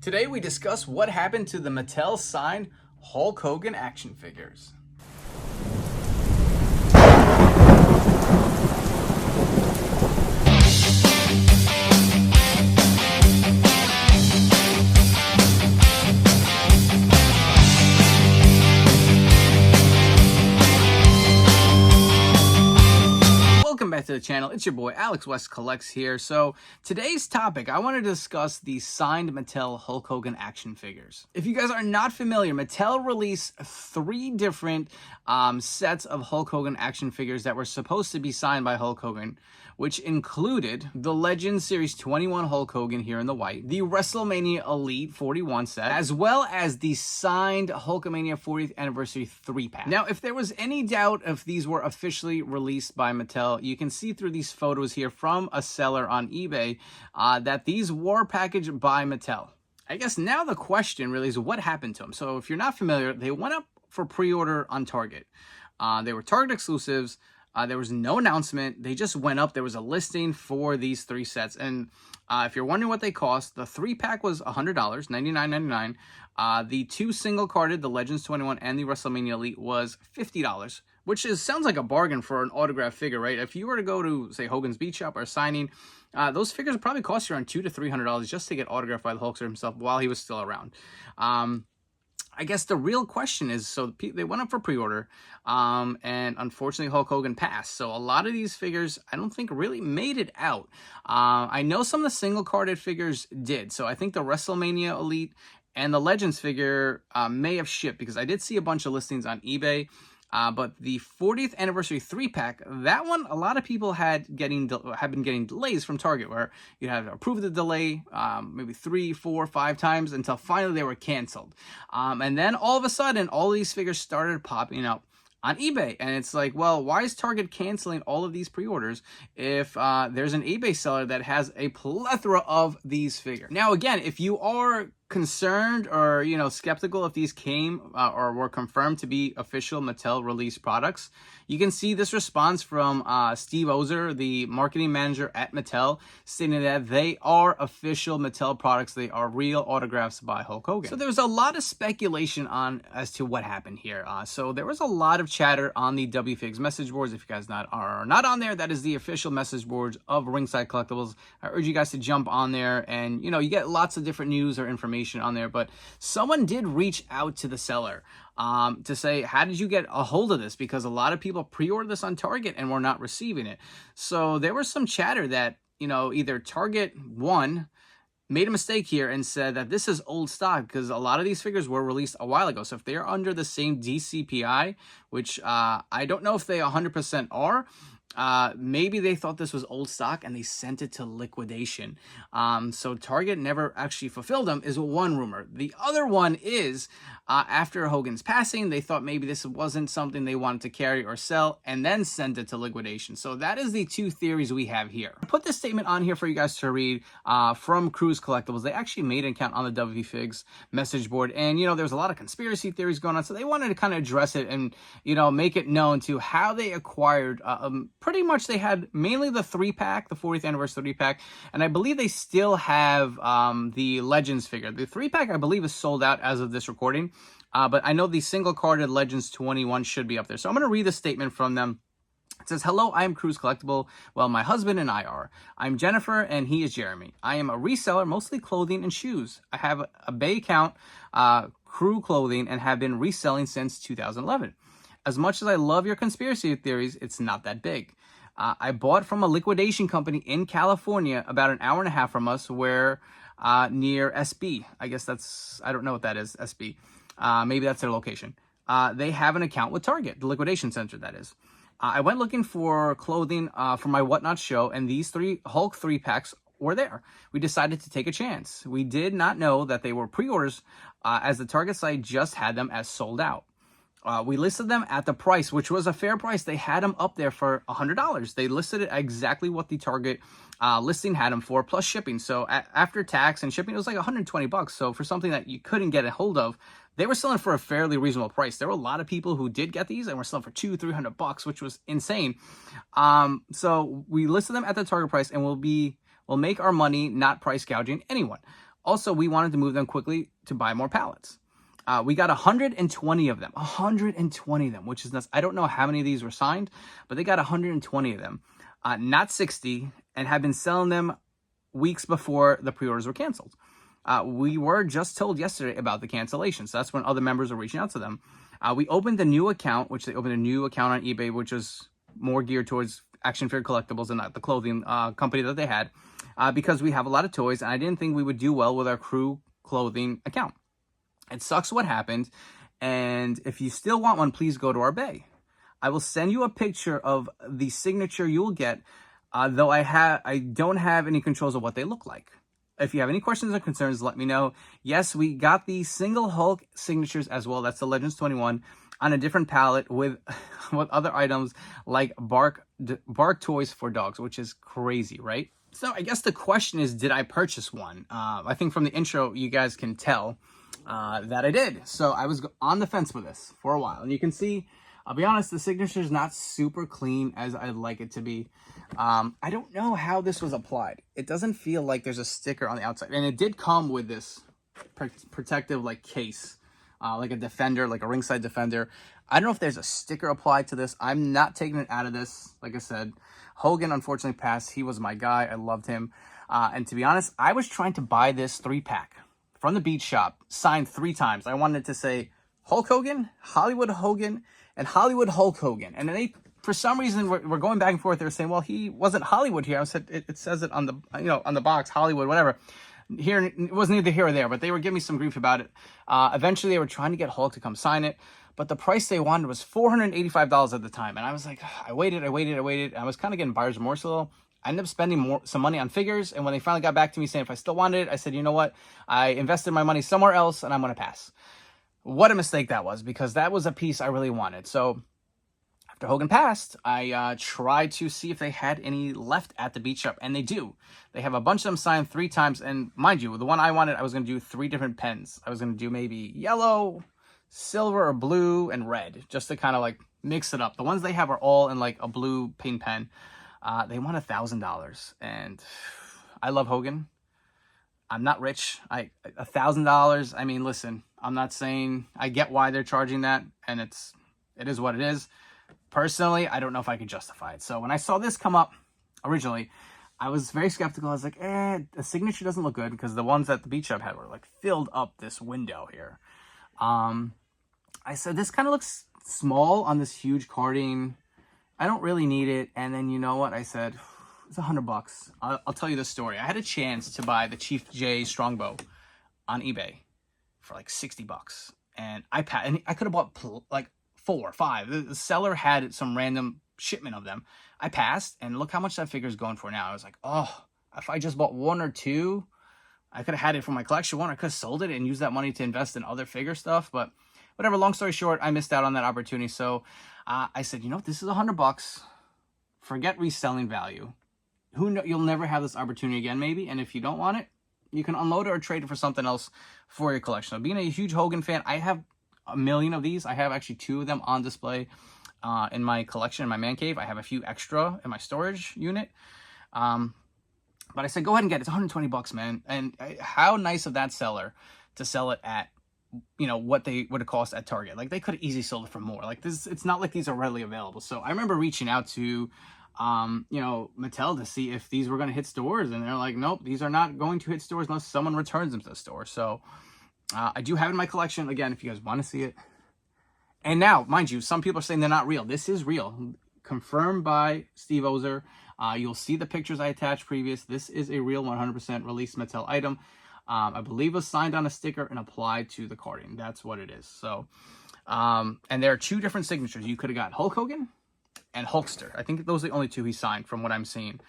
Today we discuss what happened to the Mattel signed Hulk Hogan action figures. Welcome back to the channel. It's your boy Alex West Collects here. So today's topic, I want to discuss the signed Mattel Hulk Hogan action figures. If you guys are not familiar, Mattel released 3 different sets of Hulk Hogan action figures that were supposed to be signed by Hulk Hogan, which included the Legends Series 21 Hulk Hogan here in the white, the WrestleMania Elite 41 set, as well as the signed Hulkamania 40th Anniversary 3-pack. Now, if there was any doubt if these were officially released by Mattel, you can see through these photos here from a seller on eBay that these were packaged by Mattel. I guess now the question really is what happened to them. So if you're not familiar, they went up for pre-order on Target. They were Target exclusives. There was no announcement. They just went up. There was a listing for these 3 sets. And if you're wondering what they cost, the 3-pack was $100, $99.99. The 2 single-carded, the Legends 21 and the WrestleMania Elite, was $50, which sounds like a bargain for an autographed figure, right? If you were to go to, say, Hogan's Beat Shop or signing, those figures would probably cost you around $200 to $300 just to get autographed by the Hulkster himself while he was still around. I guess the real question is, so they went up for pre-order, and unfortunately Hulk Hogan passed. So a lot of these figures, I don't think really made it out. I know some of the single-carded figures did. So I think the WrestleMania Elite and the Legends figure may have shipped, because I did see a bunch of listings on eBay. But the 40th Anniversary 3-pack, that one, a lot of people have been getting delays from Target, where you had to approve the delay maybe 3, 4, 5 times until finally they were canceled. And then all of a sudden, all these figures started popping up on eBay. And it's like, well, why is Target canceling all of these pre-orders if there's an eBay seller that has a plethora of these figures? Now, again, if you are concerned or, skeptical if these came or were confirmed to be official Mattel release products, you can see this response from Steve Ozer, the marketing manager at Mattel, stating that they are official Mattel products. They are real autographs by Hulk Hogan. So there was a lot of speculation as to what happened here. So there was a lot of chatter on the WFIGS message boards. If you guys are not on there, that is the official message boards of Ringside Collectibles. I urge you guys to jump on there, and you get lots of different news or information on there. But someone did reach out to the seller to say, how did you get a hold of this? Because a lot of people pre-ordered this on Target and were not receiving it. So there was some chatter that, either Target, one, made a mistake here and said that this is old stock, because a lot of these figures were released a while ago. So if they're under the same DCPI, which I don't know if they 100% are, maybe they thought this was old stock and they sent it to liquidation. So Target never actually fulfilled them, is one rumor. The other one is after Hogan's passing, they thought maybe this wasn't something they wanted to carry or sell and then send it to liquidation. So that is the 2 theories we have here. I put this statement on here for you guys to read from Cruise Collectibles. They actually made an account on the WFIGS message board, and there's a lot of conspiracy theories going on, so they wanted to kind of address it and make it known to how they acquired pretty much. They had mainly the 3-pack, the 40th Anniversary 3-pack, and I believe they still have the Legends figure. The 3-pack, I believe, is sold out as of this recording, but I know the single-carded Legends 21 should be up there. So I'm going to read the statement from them. It says, "Hello, I am Cruise Collectible. Well, my husband and I are. I'm Jennifer, and he is Jeremy. I am a reseller, mostly clothing and shoes. I have a Bay account, Crew Clothing, and have been reselling since 2011. As much as I love your conspiracy theories, it's not that big. I bought from a liquidation company in California about an hour and a half from us, where near SB. I guess I don't know what that is, SB. Maybe that's their location. They have an account with Target, the liquidation center, that is. I went looking for clothing for my Whatnot show, and these 3 Hulk 3-packs were there. We decided to take a chance. We did not know that they were pre-orders, as the Target site just had them as sold out. We listed them at the price, which was a fair price. They had them up there for $100. They listed it exactly what the Target listing had them for, plus shipping. So after tax and shipping, it was like $120. So for something that you couldn't get a hold of, they were selling for a fairly reasonable price. There were a lot of people who did get these and were selling for $200-300, which was insane. So we listed them at the Target price, and we'll make our money not price gouging anyone. Also, we wanted to move them quickly to buy more pallets. We got 120 of them, 120 of them, which is nuts. I don't know how many of these were signed, but they got 120 of them, not 60, and have been selling them weeks before the pre-orders were canceled. We were just told yesterday about the cancellation, so that's when other members were reaching out to them. We opened a new account, which they opened a new account on eBay, which was more geared towards action figure collectibles and not the clothing company that they had, because we have a lot of toys, and I didn't think we would do well with our crew clothing account. It sucks what happened, and if you still want one, please go to our bay. I will send you a picture of the signature you will get, though I don't have any controls of what they look like. If you have any questions or concerns, let me know. Yes, we got the single Hulk signatures as well. That's the Legends 21 on a different palette with other items like bark toys for dogs, which is crazy, right? So I guess the question is, did I purchase one? I think from the intro, you guys can tell that I did. So I was on the fence with this for a while. And you can see, I'll be honest, the signature is not super clean as I'd like it to be. I don't know how this was applied. It doesn't feel like there's a sticker on the outside. And it did come with this protective like case, like a defender, like a ringside defender. I don't know if there's a sticker applied to this. I'm not taking it out of this. Like I said, Hogan unfortunately passed. He was my guy. I loved him. And to be honest, I was trying to buy this 3-pack from the beach shop, signed 3 times. I wanted to say Hulk Hogan, Hollywood Hogan, and Hollywood Hulk Hogan. And then they, for some reason, we're going back and forth. They were saying, well, he wasn't Hollywood here. I said, it says it on the, on the box, Hollywood, whatever. Here, it was neither here or there, but they were giving me some grief about it. Eventually, they were trying to get Hulk to come sign it, but the price they wanted was $485 at the time. And I was like, I waited. I was kind of getting buyer's remorse a little. I ended up spending some money on figures, and when they finally got back to me saying if I still wanted it, I said, you know what? I invested my money somewhere else, and I'm going to pass. What a mistake that was, because that was a piece I really wanted. So after Hogan passed, I tried to see if they had any left at the beach shop, and they do. They have a bunch of them signed 3 times, and mind you, the one I wanted, I was going to do 3 different pens. I was going to do maybe yellow, silver, or blue, and red, just to kind of like mix it up. The ones they have are all in like a blue paint pen. They want $1,000, and I love Hogan. I'm not rich. $1,000. I mean, listen, I'm not saying I get why they're charging that, and it is what it is. Personally, I don't know if I could justify it. So when I saw this come up originally, I was very skeptical. I was like, the signature doesn't look good, because the ones that the beach shop had were like filled up this window here. I said, this kind of looks small on this huge carding. I don't really need it. And then, you know what? I said, it's $100. I'll tell you the story. I had a chance to buy the Chief J Strongbow on eBay for like $60. And I could have bought like 4 or 5. The seller had some random shipment of them. I passed, and look how much that figure is going for now. I was like, oh, if I just bought 1 or 2, I could have had it for my collection one. I could have sold it and used that money to invest in other figure stuff. But whatever, long story short, I missed out on that opportunity. So I said, you know, this is $100. Forget reselling value. Who knows? You'll never have this opportunity again, maybe. And if you don't want it, you can unload it or trade it for something else for your collection. So being a huge Hogan fan, I have a million of these. I have actually 2 of them on display in my collection, in my man cave. I have a few extra in my storage unit. But I said, go ahead and get it. It's $120, man. And how nice of that seller to sell it at, what they would have cost at Target. Like, they could have easily sold it for more. Like, this, it's not like these are readily available. So I remember reaching out to, Mattel to see if these were going to hit stores. And they're like, nope, these are not going to hit stores unless someone returns them to the store. So I do have it in my collection. Again, if you guys want to see it. And now, mind you, some people are saying they're not real. This is real. Confirmed by Steve Ozer. You'll see the pictures I attached previous. This is a real 100% released Mattel item. I believe it was signed on a sticker and applied to the carding. That's what it is. So, and there are 2 different signatures. You could have got Hulk Hogan and Hulkster. I think those are the only 2 he signed from what I'm seeing.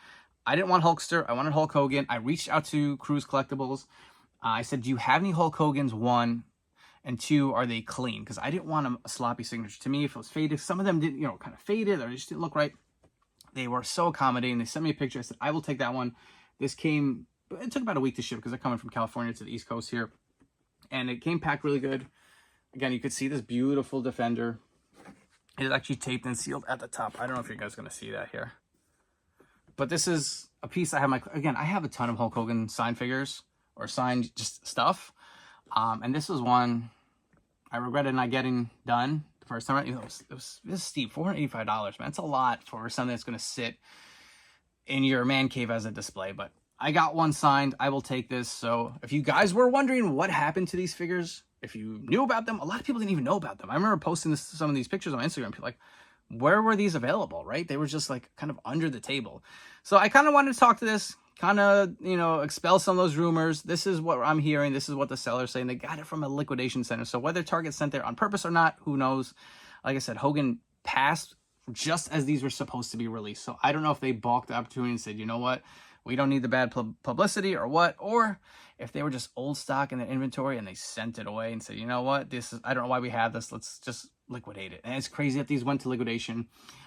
I didn't want Hulkster. I wanted Hulk Hogan. I reached out to Cruise Collectibles. I said, do you have any Hulk Hogans? 1, and 2, are they clean? Because I didn't want a sloppy signature. To me, if it was faded, some of them didn't, kind of faded, or they just didn't look right. They were so accommodating. They sent me a picture. I said, I will take that one. This came, it took about a week to ship because they're coming from California to the East Coast here. And it came packed really good. Again, you could see this beautiful Defender. It is actually taped and sealed at the top. I don't know if you guys are going to see that here. But this is a piece I have again, I have a ton of Hulk Hogan signed figures or signed just stuff. And this was one I regretted not getting done the first time. You know, it was steep, $485, man. It's a lot for something that's going to sit in your man cave as a display, but I got one signed. I will take this. So if you guys were wondering what happened to these figures, if you knew about them, a lot of people didn't even know about them. I remember posting some of these pictures on Instagram. People like, where were these available, right? They were just like kind of under the table. So I kind of wanted to talk to this, kind of, you know, expel some of those rumors. This is what I'm hearing. This is what the seller's saying. They got it from a liquidation center. So whether Target sent there on purpose or not, who knows? Like I said, Hogan passed just as these were supposed to be released. So I don't know if they balked the opportunity and said, you know what, we don't need the bad publicity or what, or if they were just old stock in the inventory and they sent it away and said, you know what, this is, I don't know why we have this. Let's just liquidate it. And it's crazy that these went to liquidation.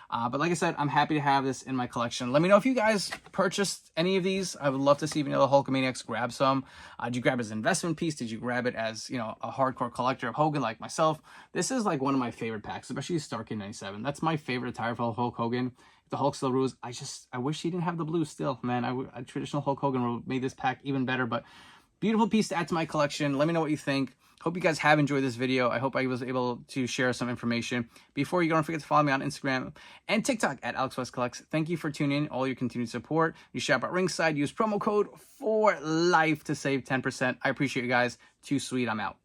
But like I said, I'm happy to have this in my collection. Let me know if you guys purchased any of these. I would love to see if any other Hulkamaniacs grab some. Did you grab it as an investment piece? Did you grab it as, you know, a hardcore collector of Hogan like myself? This is like one of my favorite packs, especially Starrcade 97. That's my favorite attire for Hulk Hogan. If the Hulk still rules, I wish he didn't have the blue still, man. A traditional Hulk Hogan would have made this pack even better, but beautiful piece to add to my collection. Let me know what you think. Hope you guys have enjoyed this video. I hope I was able to share some information. Before you go, don't forget to follow me on Instagram and TikTok at AlexWestCollects. Thank you for tuning in, all your continued support. You shop at Ringside. Use promo code FORLIFE to save 10%. I appreciate you guys. Too sweet. I'm out.